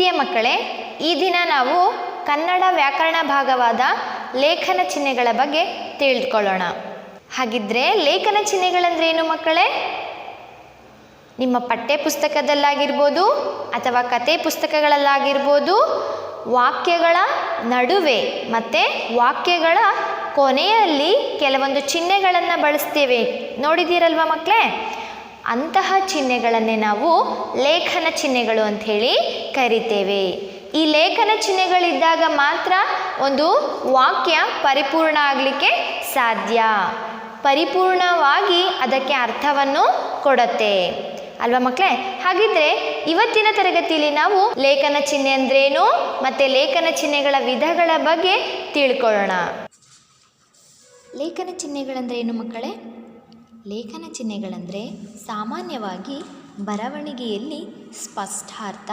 ಪ್ರೀತಿಯ ಮಕ್ಕಳೇ, ಈ ದಿನ ನಾವು ಕನ್ನಡ ವ್ಯಾಕರಣ ಭಾಗವಾದ ಲೇಖನ ಚಿಹ್ನೆಗಳ ಬಗ್ಗೆ ತಿಳಿದುಕೊಳ್ಳೋಣ. ಹಾಗಿದ್ರೆ ಲೇಖನ ಚಿಹ್ನೆಗಳಂದ್ರೆ ಏನು ಮಕ್ಕಳೇ? ನಿಮ್ಮ ಪಠ್ಯ ಪುಸ್ತಕದಲ್ಲಾಗಿರ್ಬೋದು ಅಥವಾ ಕತೆ ಪುಸ್ತಕಗಳಲ್ಲಾಗಿರ್ಬೋದು, ವಾಕ್ಯಗಳ ನಡುವೆ ಮತ್ತು ವಾಕ್ಯಗಳ ಕೊನೆಯಲ್ಲಿ ಕೆಲವೊಂದು ಚಿಹ್ನೆಗಳನ್ನು ಬಳಸ್ತೇವೆ, ನೋಡಿದ್ದೀರಲ್ವ ಮಕ್ಕಳೇ? ಅಂತಹ ಚಿಹ್ನೆಗಳನ್ನೇ ನಾವು ಲೇಖನ ಚಿಹ್ನೆಗಳು ಅಂಥೇಳಿ ಕರಿತೇವೆ. ಈ ಲೇಖನ ಚಿಹ್ನೆಗಳಿದ್ದಾಗ ಮಾತ್ರ ಒಂದು ವಾಕ್ಯ ಪರಿಪೂರ್ಣ ಆಗಲಿಕ್ಕೆ ಸಾಧ್ಯ, ಪರಿಪೂರ್ಣವಾಗಿ ಅದಕ್ಕೆ ಅರ್ಥವನ್ನು ಕೊಡುತ್ತೆ ಅಲ್ವಾ ಮಕ್ಕಳೇ? ಹಾಗಿದ್ರೆ ಇವತ್ತಿನ ತರಗತಿಯಲ್ಲಿ ನಾವು ಲೇಖನ ಚಿಹ್ನೆ ಅಂದ್ರೇನು ಮತ್ತು ಲೇಖನ ಚಿಹ್ನೆಗಳ ವಿಧಗಳ ಬಗ್ಗೆ ತಿಳ್ಕೊಳ್ಳೋಣ. ಲೇಖನ ಚಿಹ್ನೆಗಳಂದ್ರೆ ಏನು ಮಕ್ಕಳೇ? ಲೇಖನ ಚಿಹ್ನೆಗಳಂದರೆ ಸಾಮಾನ್ಯವಾಗಿ ಬರವಣಿಗೆಯಲ್ಲಿ ಸ್ಪಷ್ಟಾರ್ಥ,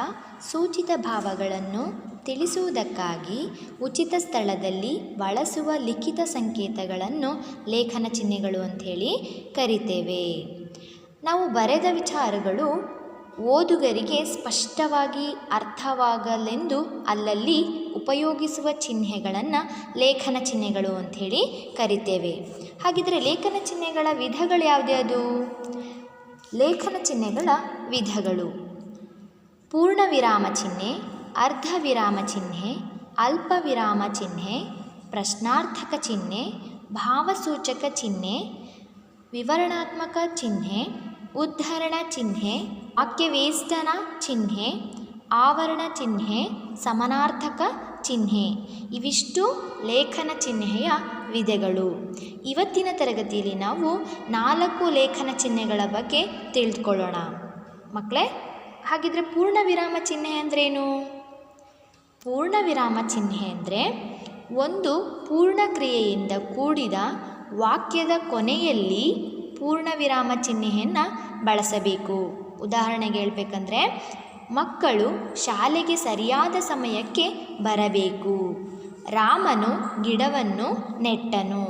ಸೂಚಿತ ಭಾವಗಳನ್ನು ತಿಳಿಸುವುದಕ್ಕಾಗಿ ಉಚಿತ ಸ್ಥಳದಲ್ಲಿ ಬಳಸುವ ಲಿಖಿತ ಸಂಕೇತಗಳನ್ನು ಲೇಖನ ಚಿಹ್ನೆಗಳು ಅಂಥೇಳಿ ಕರಿತೇವೆ. ನಾವು ಬರೆದ ವಿಚಾರಗಳು ಓದುಗರಿಗೆ ಸ್ಪಷ್ಟವಾಗಿ ಅರ್ಥವಾಗಲೆಂದು ಅಲ್ಲಲ್ಲಿ ಉಪಯೋಗಿಸುವ ಚಿಹ್ನೆಗಳನ್ನು ಲೇಖನ ಚಿಹ್ನೆಗಳು ಅಂಥೇಳಿ ಕರಿತೇವೆ. ಹಾಗಿದ್ರೆ ಲೇಖನ ಚಿಹ್ನೆಗಳ ವಿಧಗಳು ಯಾವುದ್ಯಾವುದು? ಲೇಖನ ಚಿಹ್ನೆಗಳ ವಿಧಗಳು: ಪೂರ್ಣ ವಿರಾಮ ಚಿಹ್ನೆ, ಅರ್ಧ ವಿರಾಮ ಚಿಹ್ನೆ, ಅಲ್ಪ ವಿರಾಮ ಚಿಹ್ನೆ, ಪ್ರಶ್ನಾರ್ಥಕ ಚಿಹ್ನೆ, ಭಾವಸೂಚಕ ಚಿಹ್ನೆ, ವಿವರಣಾತ್ಮಕ ಚಿಹ್ನೆ, ಉದ್ಧರಣ ಚಿಹ್ನೆ, ವಾಕ್ಯವೇಷ್ಟನ ಚಿಹ್ನೆ, ಆವರಣ ಚಿಹ್ನೆ, ಸಮಾನಾರ್ಥಕ ಚಿಹ್ನೆ. ಇವಿಷ್ಟು ಲೇಖನ ಚಿಹ್ನೆಯ ವಿಧಗಳು. ಇವತ್ತಿನ ತರಗತಿಯಲ್ಲಿ ನಾವು 4 ಲೇಖನ ಚಿಹ್ನೆಗಳ ಬಗ್ಗೆ ತಿಳಿದುಕೊಳ್ಳೋಣ ಮಕ್ಕಳೇ. ಹಾಗಿದ್ರೆ ಪೂರ್ಣ ವಿರಾಮ ಚಿಹ್ನೆ ಅಂದ್ರೇನು? ಪೂರ್ಣ ವಿರಾಮ ಚಿಹ್ನೆ ಅಂದರೆ ಒಂದು ಪೂರ್ಣ ಕ್ರಿಯೆಯಿಂದ ಕೂಡಿದ ವಾಕ್ಯದ ಕೊನೆಯಲ್ಲಿ ಪೂರ್ಣ ವಿರಾಮ ಚಿಹ್ನೆಯನ್ನು ಬಳಸಬೇಕು. ಉದಾಹರಣೆಗೆ ಹೇಳಬೇಕಂದ್ರೆ, ಮಕ್ಕಳು ಶಾಲೆಗೆ ಸರಿಯಾದ ಸಮಯಕ್ಕೆ ಬರಬೇಕು, ರಾಮನು ಗಿಡವನ್ನು ನೆಟ್ಟನು.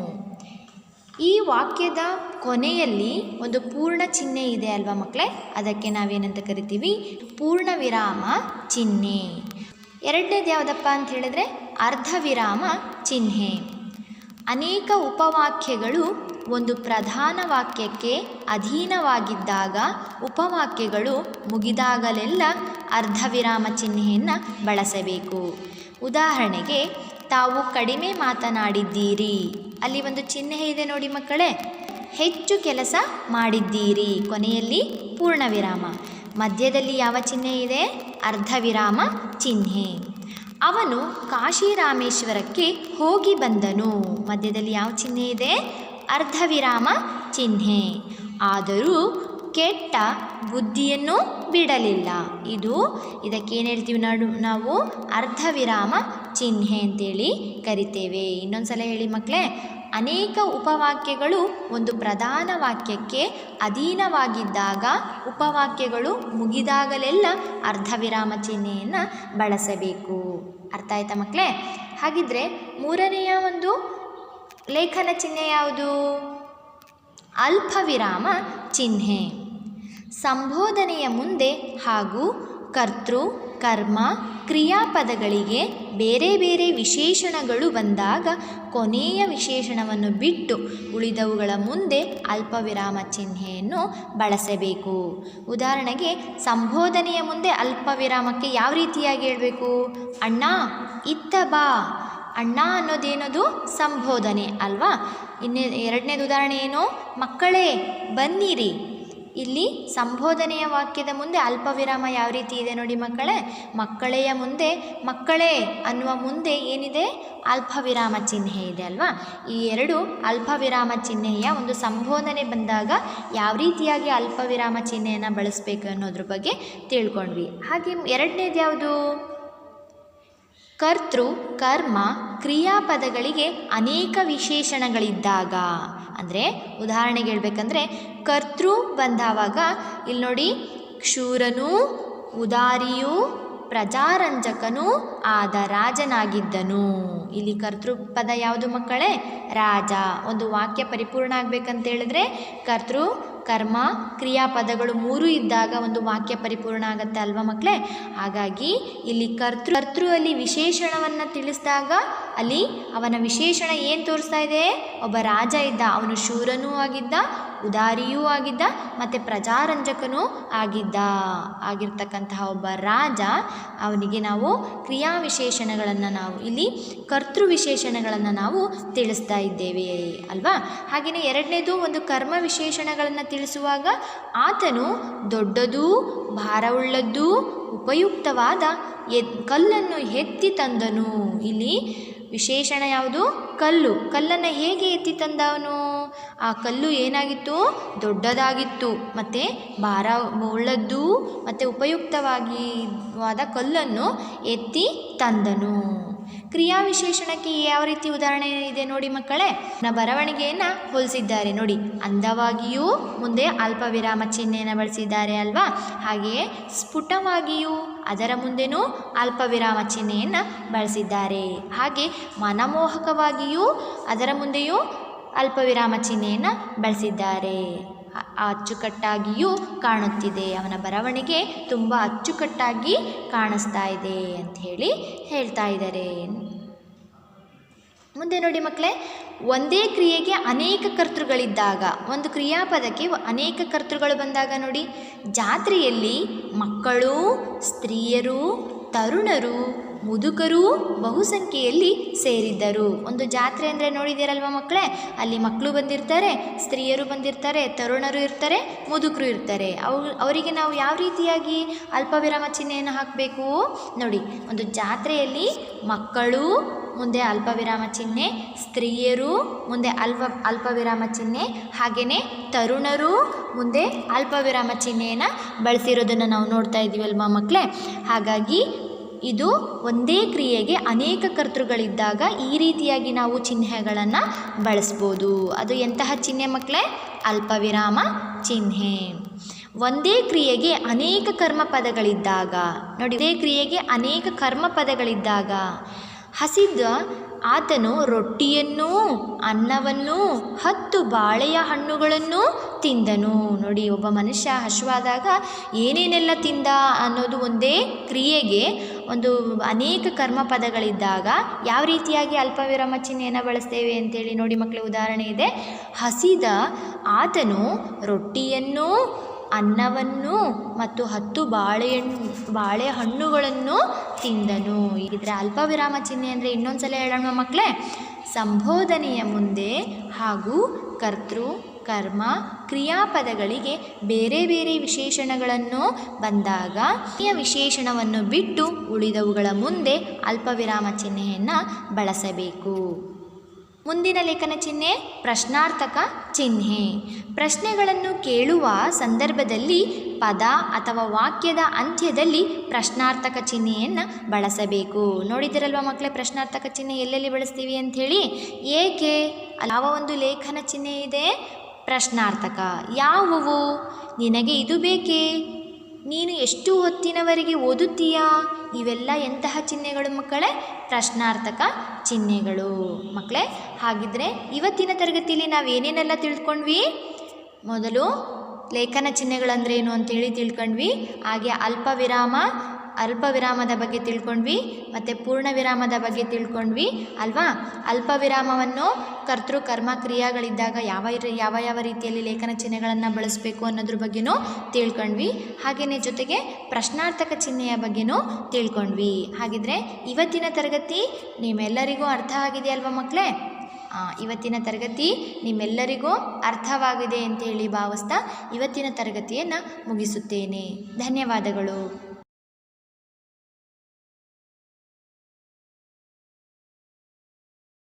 ಈ ವಾಕ್ಯದ ಕೊನೆಯಲ್ಲಿ ಒಂದು ಪೂರ್ಣ ಚಿಹ್ನೆ ಇದೆ ಅಲ್ವಾ ಮಕ್ಕಳೇ? ಅದಕ್ಕೆ ನಾವೇನಂತ ಕರಿತೀವಿ? ಪೂರ್ಣ ವಿರಾಮ ಚಿಹ್ನೆ. ಎರಡನೇದು ಯಾವುದಪ್ಪ ಅಂತ ಹೇಳಿದ್ರೆ ಅರ್ಧ ವಿರಾಮ ಚಿಹ್ನೆ. ಅನೇಕ ಉಪವಾಕ್ಯಗಳು ಒಂದು ಪ್ರಧಾನ ವಾಕ್ಯಕ್ಕೆ ಅಧೀನವಾಗಿದ್ದಾಗ ಉಪವಾಕ್ಯಗಳು ಮುಗಿದಾಗಲೆಲ್ಲ ಅರ್ಧ ವಿರಾಮ ಚಿಹ್ನೆಯನ್ನು ಬಳಸಬೇಕು. ಉದಾಹರಣೆಗೆ, ತಾವು ಕಡಿಮೆ ಮಾತನಾಡಿದ್ದೀರಿ, ಅಲ್ಲಿ ಒಂದು ಚಿಹ್ನೆ ಇದೆ ನೋಡಿ ಮಕ್ಕಳೇ, ಹೆಚ್ಚು ಕೆಲಸ ಮಾಡಿದ್ದೀರಿ, ಕೊನೆಯಲ್ಲಿ ಪೂರ್ಣ ವಿರಾಮ. ಮಧ್ಯದಲ್ಲಿ ಯಾವ ಚಿಹ್ನೆ ಇದೆ? ಅರ್ಧ ವಿರಾಮ ಚಿಹ್ನೆ. ಅವನು ಕಾಶಿರಾಮೇಶ್ವರಕ್ಕೆ ಹೋಗಿ ಬಂದನು, ಮಧ್ಯದಲ್ಲಿ ಯಾವ ಚಿಹ್ನೆ ಇದೆ? ಅರ್ಧ ವಿರಾಮ ಚಿಹ್ನೆ. ಆದರೂ ಕೆಟ್ಟ ಬುದ್ಧಿಯನ್ನು ಬಿಡಲಿಲ್ಲ. ಇದಕ್ಕೇನು ಹೇಳ್ತೀವಿ ನಾವು? ಅರ್ಧ ವಿರಾಮ ಚಿಹ್ನೆ ಅಂತೇಳಿ ಕರಿತೇವೆ. ಇನ್ನೊಂದು ಸಲ ಹೇಳಿ ಮಕ್ಕಳೇ. ಅನೇಕ ಉಪವಾಕ್ಯಗಳು ಒಂದು ಪ್ರಧಾನ ವಾಕ್ಯಕ್ಕೆ ಅಧೀನವಾಗಿದ್ದಾಗ ಉಪವಾಕ್ಯಗಳು ಮುಗಿದಾಗಲೆಲ್ಲ ಅರ್ಧ ವಿರಾಮ ಚಿಹ್ನೆಯನ್ನು ಬಳಸಬೇಕು. ಅರ್ಥ ಆಯ್ತಾ ಮಕ್ಕಳೇ? ಹಾಗಿದ್ರೆ ಮೂರನೆಯ ಒಂದು ಲೇಖನ ಚಿಹ್ನೆ ಯಾವುದು? ಅಲ್ಪ ವಿರಾಮ ಚಿಹ್ನೆ. ಸಂಬೋಧನೆಯ ಮುಂದೆ ಹಾಗೂ ಕರ್ತೃ, ಕರ್ಮ, ಕ್ರಿಯಾಪದಗಳಿಗೆ ಬೇರೆ ಬೇರೆ ವಿಶೇಷಣಗಳು ಬಂದಾಗ ಕೊನೆಯ ವಿಶೇಷಣವನ್ನು ಬಿಟ್ಟು ಉಳಿದವುಗಳ ಮುಂದೆ ಅಲ್ಪ ವಿರಾಮ ಚಿಹ್ನೆಯನ್ನು ಬಳಸಬೇಕು. ಉದಾಹರಣೆಗೆ, ಸಂಬೋಧನೆಯ ಮುಂದೆ ಅಲ್ಪ ವಿರಾಮಕ್ಕೆ ಯಾವ ರೀತಿಯಾಗಿ ಹೇಳಬೇಕು? ಅಣ್ಣ ಇತ್ತ ಬಾ. ಅಣ್ಣ ಅನ್ನೋದೇನದು? ಸಂಬೋಧನೆ ಅಲ್ವಾ? ಎರಡನೇದು ಉದಾಹರಣೆ ಏನು? ಮಕ್ಕಳೇ ಬನ್ನಿರಿ. ಇಲ್ಲಿ ಸಂಬೋಧನೆಯ ವಾಕ್ಯದ ಮುಂದೆ ಅಲ್ಪ ವಿರಾಮ ಯಾವ ರೀತಿ ಇದೆ ನೋಡಿ ಮಕ್ಕಳೇ. ಮಕ್ಕಳೆಯ ಮುಂದೆ ಮಕ್ಕಳೇ ಅನ್ನುವ ಮುಂದೆ ಏನಿದೆ? ಅಲ್ಪ ವಿರಾಮ ಚಿಹ್ನೆ ಇದೆ ಅಲ್ವಾ? ಈ ಎರಡು ಅಲ್ಪ ವಿರಾಮ ಚಿಹ್ನೆಯ ಒಂದು ಸಂಬೋಧನೆ ಬಂದಾಗ ಯಾವ ರೀತಿಯಾಗಿ ಅಲ್ಪ ವಿರಾಮ ಚಿಹ್ನೆಯನ್ನು ಬಳಸಬೇಕು ಅನ್ನೋದ್ರ ಬಗ್ಗೆ ತಿಳ್ಕೊಂಡ್ವಿ. ಹಾಗೆ ಎರಡನೇದು ಯಾವುದು? ಕರ್ತೃ, ಕರ್ಮ, ಕ್ರಿಯಾಪದಗಳಿಗೆ ಅನೇಕ ವಿಶೇಷಣಗಳಿದ್ದಾಗ. ಅಂದರೆ ಉದಾಹರಣೆಗೆ ಹೇಳ್ಬೇಕಂದ್ರೆ, ಕರ್ತೃ ಬಂದಾವಾಗ ಇಲ್ಲಿ ನೋಡಿ, ಶೂರನೂ ಉದಾರಿಯೂ ಪ್ರಜಾರಂಜಕನೂ ಆದ ರಾಜನಾಗಿದ್ದನು. ಇಲ್ಲಿ ಕರ್ತೃ ಪದ ಯಾವುದು ಮಕ್ಕಳೇ? ರಾಜ. ಒಂದು ವಾಕ್ಯ ಪರಿಪೂರ್ಣ ಆಗಬೇಕಂತ ಹೇಳಿದ್ರೆ ಕರ್ತೃ, ಕರ್ಮ ಕ್ರಿಯಾಪದಗಳು ಮೂರು ಇದ್ದಾಗ ಒಂದು ವಾಕ್ಯ ಪರಿಪೂರ್ಣ ಆಗುತ್ತೆ ಅಲ್ವಾ ಮಕ್ಕಳೇ. ಹಾಗಾಗಿ ಇಲ್ಲಿ ಕರ್ತೃ ಅಲ್ಲಿ ವಿಶೇಷಣವನ್ನು ತಿಳಿಸಿದಾಗ ಅಲ್ಲಿ ಅವನ ವಿಶೇಷಣ ಏನು ತೋರಿಸ್ತಾ ಇದೆ? ಒಬ್ಬ ರಾಜ ಇದ್ದ, ಅವನು ಶೂರನೂ ಆಗಿದ್ದ, ಉದಾರಿಯೂ ಆಗಿದ್ದ, ಮತ್ತು ಪ್ರಜಾರಂಜಕನೂ ಆಗಿರ್ತಕ್ಕಂತಹ ಒಬ್ಬ ರಾಜ. ಅವನಿಗೆ ನಾವು ಕ್ರಿಯಾ ವಿಶೇಷಣಗಳನ್ನು ನಾವು ಇಲ್ಲಿ ಕರ್ತೃ ವಿಶೇಷಣಗಳನ್ನು ನಾವು ತಿಳಿಸ್ತಾ ಇದ್ದೇವೆ ಅಲ್ವಾ. ಹಾಗೆಯೇ ಎರಡನೇದು ಒಂದು ಕರ್ಮ ವಿಶೇಷಣಗಳನ್ನು ತಿಳಿಸುವಾಗ ಆತನು ದೊಡ್ಡದು, ಭಾರವುಳ್ಳದ್ದು, ಉಪಯುಕ್ತವಾದ ಕಲ್ಲನ್ನು ಎತ್ತಿ ತಂದನು. ಇಲ್ಲಿ ವಿಶೇಷಣ ಯಾವುದು? ಕಲ್ಲನ್ನು ಹೇಗೆ ಎತ್ತಿ ತಂದವನು? ಆ ಕಲ್ಲು ಏನಾಗಿತ್ತು? ದೊಡ್ಡದಾಗಿತ್ತು, ಮತ್ತು ಉಳ್ಳದ್ದು ಮತ್ತು ಉಪಯುಕ್ತವಾದ ಕಲ್ಲನ್ನು ಎತ್ತಿ ತಂದನು. ಕ್ರಿಯಾ ವಿಶೇಷಣಕ್ಕೆ ಯಾವ ರೀತಿ ಉದಾಹರಣೆ ಇದೆ ನೋಡಿ ಮಕ್ಕಳೇ. ಬರವಣಿಗೆಯನ್ನು ಹೋಲಿಸಿದ್ದಾರೆ ನೋಡಿ. ಅಂದವಾಗಿಯೂ ಮುಂದೆ ಅಲ್ಪ ವಿರಾಮ ಚಿಹ್ನೆಯನ್ನು ಬಳಸಿದ್ದಾರೆ ಅಲ್ವಾ. ಹಾಗೆಯೇ ಸ್ಫುಟವಾಗಿಯೂ ಅದರ ಮುಂದೆನೂ ಅಲ್ಪ ವಿರಾಮ ಚಿಹ್ನೆಯನ್ನು ಬಳಸಿದ್ದಾರೆ. ಹಾಗೆ ಮನಮೋಹಕವಾಗಿಯೂ ಅದರ ಮುಂದೆಯೂ ಅಲ್ಪ ವಿರಾಮ ಚಿಹ್ನೆಯನ್ನು ಬಳಸಿದ್ದಾರೆ. ಅಚ್ಚುಕಟ್ಟಾಗಿಯೂ ಕಾಣುತ್ತಿದೆ, ಅವನ ಬರವಣಿಗೆ ತುಂಬ ಅಚ್ಚುಕಟ್ಟಾಗಿ ಕಾಣಿಸ್ತಾ ಇದೆ ಅಂತ ಹೇಳ್ತಾ ಇದ್ದಾರೆ. ಮುಂದೆ ನೋಡಿ ಮಕ್ಕಳೇ, ಒಂದೇ ಕ್ರಿಯೆಗೆ ಅನೇಕ ಕರ್ತೃಗಳಿದ್ದಾಗ, ಒಂದು ಕ್ರಿಯಾಪದಕ್ಕೆ ಅನೇಕ ಕರ್ತೃಗಳು ಬಂದಾಗ ನೋಡಿ, ಜಾತ್ರೆಯಲ್ಲಿ ಮಕ್ಕಳು, ಸ್ತ್ರೀಯರು, ತರುಣರು, ಮುದುಕರು ಬಹುಸಂಖ್ಯೆಯಲ್ಲಿ ಸೇರಿದ್ದರು. ಒಂದು ಜಾತ್ರೆ ಅಂದರೆ ನೋಡಿದ್ದೀರಲ್ವ ಮಕ್ಕಳೇ, ಅಲ್ಲಿ ಮಕ್ಕಳು ಬಂದಿರ್ತಾರೆ, ಸ್ತ್ರೀಯರು ಬಂದಿರ್ತಾರೆ, ತರುಣರು ಇರ್ತಾರೆ, ಮುದುಕರು ಇರ್ತಾರೆ. ಅವರಿಗೆ ನಾವು ಯಾವ ರೀತಿಯಾಗಿ ಅಲ್ಪವಿರಾಮ ಚಿಹ್ನೆಯನ್ನು ಹಾಕಬೇಕು ನೋಡಿ. ಒಂದು ಜಾತ್ರೆಯಲ್ಲಿ ಮಕ್ಕಳು ಮುಂದೆ ಅಲ್ಪವಿರಾಮ ಚಿಹ್ನೆ, ಸ್ತ್ರೀಯರು ಮುಂದೆ ಅಲ್ಪವಿರಾಮ ಚಿಹ್ನೆ, ಹಾಗೆಯೇ ತರುಣರು ಮುಂದೆ ಅಲ್ಪವಿರಾಮ ಚಿಹ್ನೆಯನ್ನು ಬಳಸಿರೋದನ್ನು ನಾವು ನೋಡ್ತಾ ಇದ್ದೀವಲ್ವ ಮಕ್ಕಳೇ. ಹಾಗಾಗಿ ಇದು ಒಂದೇ ಕ್ರಿಯೆಗೆ ಅನೇಕ ಕರ್ತೃಗಳಿದ್ದಾಗ ಈ ರೀತಿಯಾಗಿ ನಾವು ಚಿಹ್ನೆಗಳನ್ನು ಬಳಸ್ಬೋದು. ಅದು ಎಂತಹ ಚಿಹ್ನೆ ಮಕ್ಕಳೇ? ಅಲ್ಪವಿರಾಮ ಚಿಹ್ನೆ. ಒಂದೇ ಕ್ರಿಯೆಗೆ ಅನೇಕ ಕರ್ಮಪದಗಳಿದ್ದಾಗ ನೋಡಿ, ಒಂದೇ ಕ್ರಿಯೆಗೆ ಅನೇಕ ಕರ್ಮಪದಗಳಿದ್ದಾಗ ಹಸಿದ ಆತನು ರೊಟ್ಟಿಯನ್ನೂ ಅನ್ನವನ್ನೂ 10 ಬಾಳೆಯ ಹಣ್ಣುಗಳನ್ನು ತಿಂದನು. ನೋಡಿ, ಒಬ್ಬ ಮನುಷ್ಯ ಹಸಿವಾದಾಗ ಏನೇನೆಲ್ಲ ತಿಂದ ಅನ್ನೋದು ಒಂದೇ ಕ್ರಿಯೆಗೆ ಒಂದು ಅನೇಕ ಕರ್ಮಪದಗಳಿದ್ದಾಗ ಯಾವ ರೀತಿಯಾಗಿ ಅಲ್ಪವಿರಾಮ ಚಿಹ್ನೆಯನ್ನು ಬಳಸ್ತೇವೆ ಅಂತೇಳಿ ನೋಡಿ ಮಕ್ಕಳು. ಉದಾಹರಣೆ ಇದೆ, ಹಸಿದ ಆತನು ರೊಟ್ಟಿಯನ್ನು, ಅನ್ನವನ್ನು ಮತ್ತು 10 ಬಾಳೆಹಣ್ಣುಗಳನ್ನು ತಿಂದನು. ಇದರ ಅಲ್ಪವಿರಾಮ ಚಿಹ್ನೆ ಅಂದರೆ ಇನ್ನೊಂದು ಸಲ ಹೇಳೋಣ ಮಕ್ಕಳೇ. ಸಂಬೋಧನೆಯ ಮುಂದೆ ಹಾಗೂ ಕರ್ತೃ, ಕರ್ಮ, ಕ್ರಿಯಾಪದಗಳಿಗೆ ಬೇರೆ ಬೇರೆ ವಿಶೇಷಣಗಳನ್ನು ಬಂದಾಗ ಈ ವಿಶೇಷಣವನ್ನು ಬಿಟ್ಟು ಉಳಿದವುಗಳ ಮುಂದೆ ಅಲ್ಪವಿರಾಮ ಚಿಹ್ನೆಯನ್ನು ಬಳಸಬೇಕು. ಮುಂದಿನ ಲೇಖನ ಚಿಹ್ನೆ ಪ್ರಶ್ನಾರ್ಥಕ ಚಿಹ್ನೆ. ಪ್ರಶ್ನೆಗಳನ್ನು ಕೇಳುವ ಸಂದರ್ಭದಲ್ಲಿ ಪದ ಅಥವಾ ವಾಕ್ಯದ ಅಂತ್ಯದಲ್ಲಿ ಪ್ರಶ್ನಾರ್ಥಕ ಚಿಹ್ನೆಯನ್ನು ಬಳಸಬೇಕು. ನೋಡಿದಿರಲ್ವ ಮಕ್ಕಳೇ, ಪ್ರಶ್ನಾರ್ಥಕ ಚಿಹ್ನೆ ಎಲ್ಲೆಲ್ಲಿ ಬಳಸ್ತೀವಿ ಅಂಥೇಳಿ. ಏಕೆ? ಯಾವ ಒಂದು ಲೇಖನ ಚಿಹ್ನೆ ಇದೆ? ಪ್ರಶ್ನಾರ್ಥಕ. ಯಾವುವು? ನಿನಗೆ ಇದು ಬೇಕೇ? ನೀನು ಎಷ್ಟು ಹೊತ್ತಿನವರೆಗೆ ಓದುತ್ತೀಯಾ? ಇವೆಲ್ಲ ಎಂತಹ ಚಿಹ್ನೆಗಳು ಮಕ್ಕಳೇ? ಪ್ರಶ್ನಾರ್ಥಕ ಚಿಹ್ನೆಗಳು ಮಕ್ಕಳೇ. ಹಾಗಿದ್ರೆ ಇವತ್ತಿನ ತರಗತಿಯಲ್ಲಿ ನಾವು ಏನೇನೆಲ್ಲ ತಿಳ್ಕೊಂಡ್ವಿ? ಮೊದಲು ಲೇಖನ ಚಿಹ್ನೆಗಳಂದ್ರೇನು ಅಂತೇಳಿ ತಿಳ್ಕೊಂಡ್ವಿ. ಹಾಗೆ ಅಲ್ಪವಿರಾಮದ ಬಗ್ಗೆ ತಿಳ್ಕೊಂಡ್ವಿ, ಮತ್ತು ಪೂರ್ಣ ವಿರಾಮದ ಬಗ್ಗೆ ತಿಳ್ಕೊಂಡ್ವಿ ಅಲ್ವಾ. ಅಲ್ಪವಿರಾಮವನ್ನು ಕರ್ತೃ, ಕರ್ಮ, ಕ್ರಿಯಾಗಳಿದ್ದಾಗ ಯಾವ ರೀತಿಯಲ್ಲಿ ಲೇಖನ ಚಿಹ್ನೆಗಳನ್ನು ಬಳಸಬೇಕು ಅನ್ನೋದ್ರ ಬಗ್ಗೆನೂ ತಿಳ್ಕೊಂಡ್ವಿ. ಹಾಗೆಯೇ ಜೊತೆಗೆ ಪ್ರಶ್ನಾರ್ಥಕ ಚಿಹ್ನೆಯ ಬಗ್ಗೆನೂ ತಿಳ್ಕೊಂಡ್ವಿ. ಹಾಗಿದ್ರೆ ಇವತ್ತಿನ ತರಗತಿ ನಿಮ್ಮೆಲ್ಲರಿಗೂ ಅರ್ಥ ಆಗಿದೆ ಅಲ್ವಾ ಮಕ್ಕಳೇ? ಇವತ್ತಿನ ತರಗತಿ ನಿಮ್ಮೆಲ್ಲರಿಗೂ ಅರ್ಥವಾಗಿದೆ ಅಂತೇಳಿ ಭಾವಿಸ್ತಾ ಇವತ್ತಿನ ತರಗತಿಯನ್ನು ಮುಗಿಸುತ್ತೇನೆ. ಧನ್ಯವಾದಗಳು.